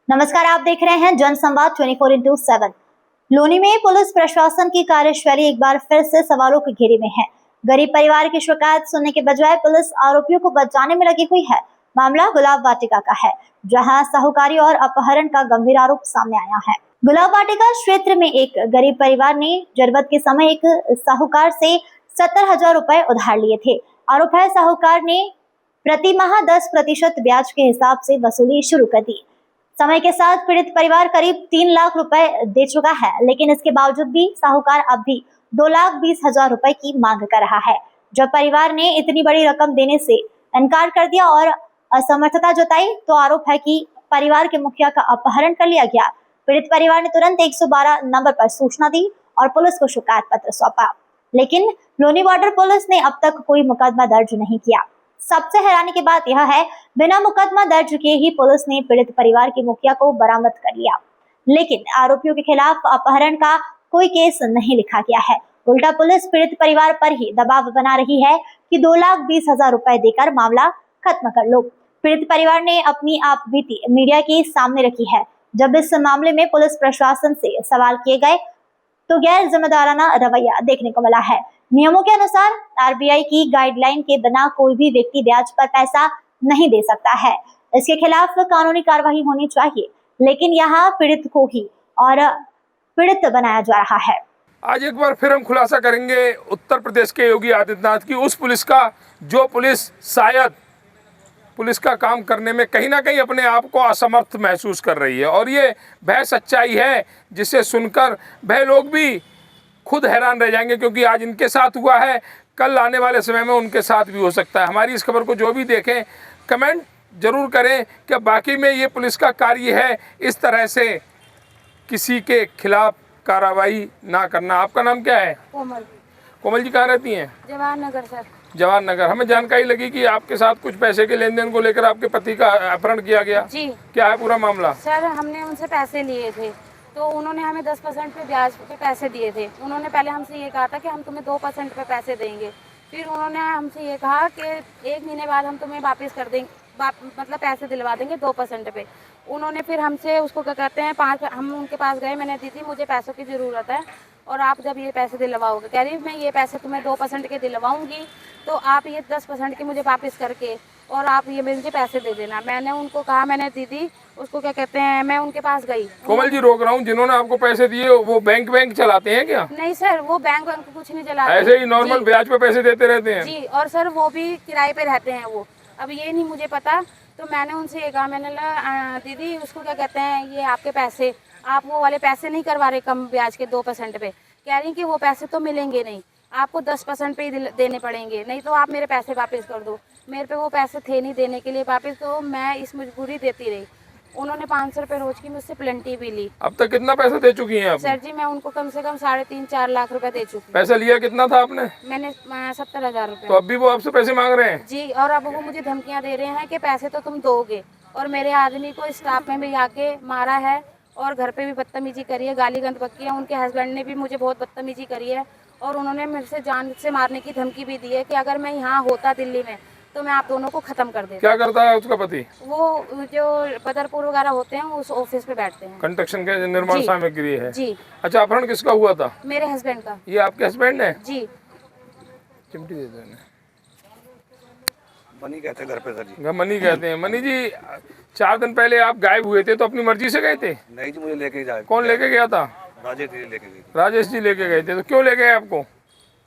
नमस्कार, आप देख रहे हैं जनसंवाद 24x7। लोनी में पुलिस प्रशासन की कार्यशैली एक बार फिर से सवालों के घेरे में है। गरीब परिवार की शिकायत सुनने के बजाय पुलिस आरोपियों को बचाने में लगी हुई है। मामला गुलाब वाटिका का है, जहां साहूकारी और अपहरण का गंभीर आरोप सामने आया है। गुलाब वाटिका क्षेत्र में एक गरीब परिवार ने जरूरत के समय एक साहूकार से 70,000 रुपए उधार लिए थे। आरोप है साहूकार ने प्रति माह 10% ब्याज के हिसाब से वसूली शुरू कर दी। समय के साथ पीड़ित परिवार करीब 3 लाख रुपए दे चुका है, लेकिन इसके बावजूद भी साहूकार अब भी 2,20,000 रुपए की मांग कर रहा है। जब परिवार ने इतनी बड़ी रकम देने से इनकार कर दिया और असमर्थता जताई, तो आरोप है कि परिवार के मुखिया का अपहरण कर लिया गया। पीड़ित परिवार ने तुरंत 112 नंबर पर सूचना दी और पुलिस को शिकायत पत्र सौंपा, लेकिन लोनी बॉर्डर पुलिस ने अब तक कोई मुकदमा दर्ज नहीं किया। सबसे हैरानी की बात यह है, बिना मुकदमा दर्ज किए ही पुलिस ने पीड़ित परिवार के मुखिया को बरामद कर लिया, लेकिन आरोपियों के खिलाफ अपहरण का कोई केस नहीं लिखा गया है। उल्टा पुलिस पीड़ित परिवार पर ही दबाव बना रही है कि 2,20,000 रुपए देकर मामला खत्म कर लो। पीड़ित परिवार ने अपनी आप बीती मीडिया के सामने रखी है। जब इस मामले में पुलिस प्रशासन से सवाल किए गए तो गैर जिम्मेदाराना रवैया देखने को मिला है। नियमों के अनुसार आरबीआई की गाइडलाइन के बिना कोई भी व्यक्ति ब्याज पर पैसा नहीं दे सकता है। इसके खिलाफ कानूनी कार्रवाई होनी चाहिए, लेकिन यहाँ पीड़ित को ही और पीड़ित बनाया जा रहा है। आज एक बार फिर हम खुलासा करेंगे उत्तर प्रदेश के योगी आदित्यनाथ की उस पुलिस का जो पुलिस शायद पुलिस का काम करने में कहीं ना कहीं अपने आप को असमर्थ महसूस कर रही है। और ये वह सच्चाई है जिसे सुनकर वह लोग भी खुद हैरान रह जाएंगे, क्योंकि आज इनके साथ हुआ है, कल आने वाले समय में उनके साथ भी हो सकता है। हमारी इस खबर को जो भी देखें कमेंट जरूर करें कि बाकी में ये पुलिस का कार्य है इस तरह से किसी के खिलाफ कार्रवाई ना करना। आपका नाम क्या है? कोमल। कोमल जी कहाँ रहती हैं? जवाहर नगर सर। जवाहर नगर। हमें जानकारी लगी कि आपके साथ कुछ पैसे के लेन देन को लेकर आपके पति का अपहरण किया गया। जी। क्या है पूरा मामला? सर हमने उनसे पैसे लिए थे, तो उन्होंने हमें 10% पे ब्याज पे पैसे दिए थे। उन्होंने पहले हमसे ये कहा था कि हम तुम्हें 2% पे पैसे देंगे। फिर उन्होंने हमसे ये कहा कि 1 महीने बाद हम तुम्हें वापस कर देंगे, मतलब पैसे दिलवा देंगे 2% पे। उन्होंने फिर हमसे उसको क्या कहते हैं हम उनके पास गए, मैंने दीदी मुझे पैसों की ज़रूरत है और आप जब ये पैसे दिलवाओगे, कह रही मैं ये पैसे तुम्हें 2% के दिलवाऊंगी, तो आप ये 10% के मुझे वापस करके और आप ये मुझे पैसे दे देना। मैंने उनको कहा, मैंने दीदी उसको क्या कहते हैं, मैं उनके पास गई। कोमल जी रोक रहा हूँ, जिन्होंने आपको पैसे दिए वो बैंक चलाते हैं क्या? नहीं सर, वो बैंक कुछ नहीं चलाते, ऐसे ही नॉर्मल ब्याज पे पैसे देते रहते हैं जी। और सर वो भी किराए पे रहते हैं वो, अब ये नहीं मुझे पता। तो मैंने उनसे ये कहा, मैंने दीदी उसको क्या कहते हैं, ये आपके पैसे, आप वो वाले पैसे नहीं करवा रहे कम ब्याज के 2% पे। कह रही कि वो पैसे तो मिलेंगे नहीं, आपको 10% पे ही देने पड़ेंगे, नहीं तो आप मेरे पैसे वापस कर दो। मेरे पे वो पैसे थे नहीं देने के लिए वापस, तो मैं इस मजबूरी देती रही। उन्होंने 500 रुपये रोज की मुझसे प्लेंटी भी ली। अब तक कितना पैसा दे चुकी हैं आप? सर जी मैं उनको कम से कम 3.5-4 लाख रुपए दे चुकी। पैसा लिया कितना था आपने? मैंने 70,000 रुपए। तो अभी वो आपसे पैसे मांग रहे हैं? जी, और अब वो मुझे धमकियां दे रहे हैं कि पैसे तो तुम दोगे, और मेरे आदमी को स्टाफ में भी आके मारा है और घर पे भी बदतमीजी करी है, गाली गंद बकी है। उनके हस्बैंड ने भी मुझे बहुत बदतमीजी करी है और उन्होंने मेरे से जान से मारने की धमकी भी दी है कि अगर मैं यहाँ होता दिल्ली में तो मैं आप दोनों को खत्म कर देता। क्या करता है उसका पति? वो जो बदरपुर वगैरह होते हैं उस ऑफिस पे बैठते हैं, कंस्ट्रक्शन के निर्माण सामग्री है जी। अच्छा, अपहरण किसका हुआ था? मेरे हस्बैंड का। ये आपके हस्बैंड है जी? चिमटी दे दो इन्हें। मनी कहते हैं घर पे सर जी। मनी कहते हैं। मनी जी 4 दिन पहले आप गायब हुए थे, तो अपनी मर्जी से गए थे? नहीं जी, मुझे लेके जाए। कौन लेके गया था? राजेश जी लेके गए। राजेश जी लेके गए थे। तो क्यों ले गए आपको?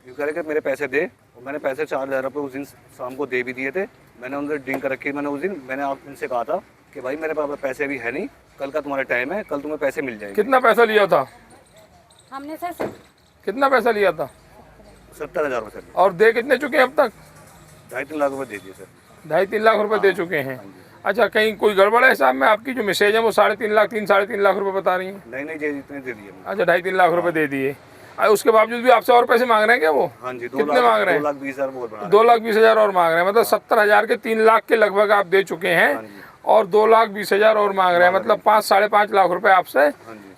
क्यों कह रहे कि मेरे पैसे दे, और मैंने पैसे 4,000 रुपये उस दिन शाम को दे भी दिए थे। मैंने उनसे ड्रिंक रखी। मैंने उस दिन मैंने आप उनसे कहा था कि भाई मेरे पास पैसे भी है नहीं, कल का तुम्हारा टाइम है, कल तुम्हें पैसे मिल जाएंगे। कितना पैसा लिया था? हमने सर कितना पैसा लिया था? 70,000 रुपये सर। और दे कितने चुके हैं अब तक? 2.5-3 लाख रुपये दे दिए सर। 2.5-3 लाख रुपए दे चुके हैं। अच्छा, कहीं कोई गड़बड़ है हिसाब में? आपकी जो मैसेज है वो 3.5 लाख 3.5 लाख रुपए बता रही हैं। नहीं जी, इतने दे दिए। अच्छा, 2.5-3 लाख रुपए दे दिए। उसके बावजूद भी आपसे और पैसे मांग रहे हैं क्या वो? हाँ जी। कितने मांग रहे हैं? 2,20,000 बोल रहा है। 2,20,000 और मांग रहे हैं। मतलब 70,000 के 3 लाख के लगभग आप दे चुके हैं और 2,20,000 और मांग रहे हैं। मतलब 5-5.5 लाख रुपए आपसे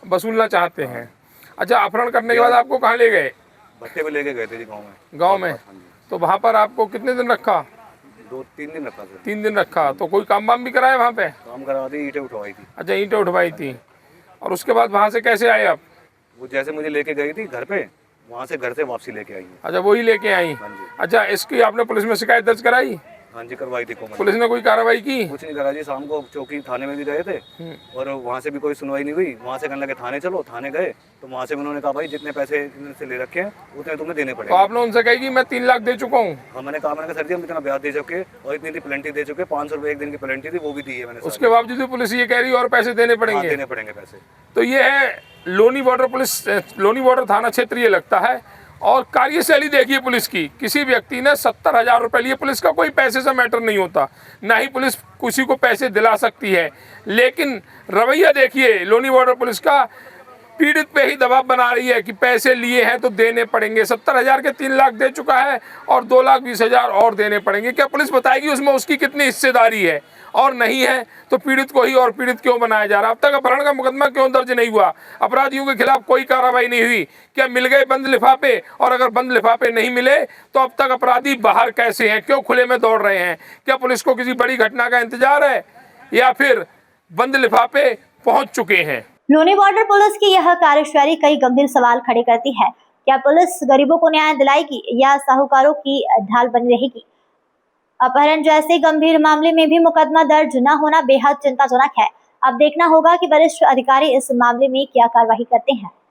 वसूलना चाहते हैं। अच्छा, अपहरण करने के बाद आपको कहाँ ले गए? भट्टे पे लेके गए थे जी, गाँव में। गाँव में? तो वहाँ पर आपको कितने दिन रखा? 2-3 दिन रखा सर। 3 दिन रखा, तो कोई काम वाम भी कराया वहाँ पे? काम करा दी, ईंटें उठवाई थी। अच्छा, ईंटें उठवाई थी। और उसके बाद वहाँ से कैसे आए आप? वो जैसे मुझे लेके गई थी घर पे, वहाँ से घर से वापसी लेके आई है। अच्छा, वही लेके आई। हाँ जी। अच्छा, इसकी आपने पुलिस में शिकायत दर्ज कराई? हाँ जी, करवाई थी कोमल। पुलिस ने कोई कार्रवाई की? कुछ नहीं करा जी, शाम को चौकी थाने में भी गए थे और वहाँ से भी कोई सुनवाई नहीं हुई। वहाँ से कहने लगे थाने चलो, थाने गए तो वहाँ से उन्होंने कहा भाई जितने पैसे इनसे ले रखे हैं उतने तुम्हें देने तो पड़ेंगे। आपने उनसे कही कि मैं 3 लाख दे चुका हूँ? हाँ, मैंने कहा सर जी हम इतना ब्याज दे चुके और इतनी प्लेंटी दे चुके, 500 रुपये एक दिन की प्लेंटी थी वो भी दी है मैंने। उसके बावजूद भी पुलिस ये कह रही है और पैसे देने पड़ेंगे? देने पड़ेंगे पैसे। तो ये है Loni border police, Loni border थाना क्षेत्र ये लगता है। और कार्यशैली देखिए पुलिस की, किसी व्यक्ति ने 70,000 रुपये लिए। पुलिस का कोई पैसे से मैटर नहीं होता, ना ही पुलिस किसी को पैसे दिला सकती है, लेकिन रवैया देखिए लोनी बॉर्डर पुलिस का, पीड़ित पे ही दबाव बना रही है कि पैसे लिए हैं तो देने पड़ेंगे। 70,000 के 3 लाख दे चुका है और 2,20,000 और देने पड़ेंगे। क्या पुलिस बताएगी उसमें उसकी कितनी हिस्सेदारी है? और नहीं है तो पीड़ित को ही और पीड़ित क्यों बनाया जा रहा है? अब तक अपहरण का मुकदमा क्यों दर्ज नहीं हुआ? अपराधियों के खिलाफ कोई कार्रवाई नहीं हुई? क्या मिल गए बंद लिफाफे? और अगर बंद लिफाफे नहीं मिले तो अब तक अपराधी बाहर कैसे हैं? क्यों खुले में दौड़ रहे हैं? क्या पुलिस को किसी बड़ी घटना का इंतजार है या फिर बंद लिफाफे पहुंच चुके हैं? लोनी बॉर्डर पुलिस की यह कार्यशैली कई गंभीर सवाल खड़े करती है। क्या पुलिस गरीबों को न्याय दिलाएगी या साहूकारों की ढाल बनी रहेगी? अपहरण जैसे गंभीर मामले में भी मुकदमा दर्ज न होना बेहद चिंताजनक है। अब देखना होगा कि वरिष्ठ अधिकारी इस मामले में क्या कार्रवाई करते हैं।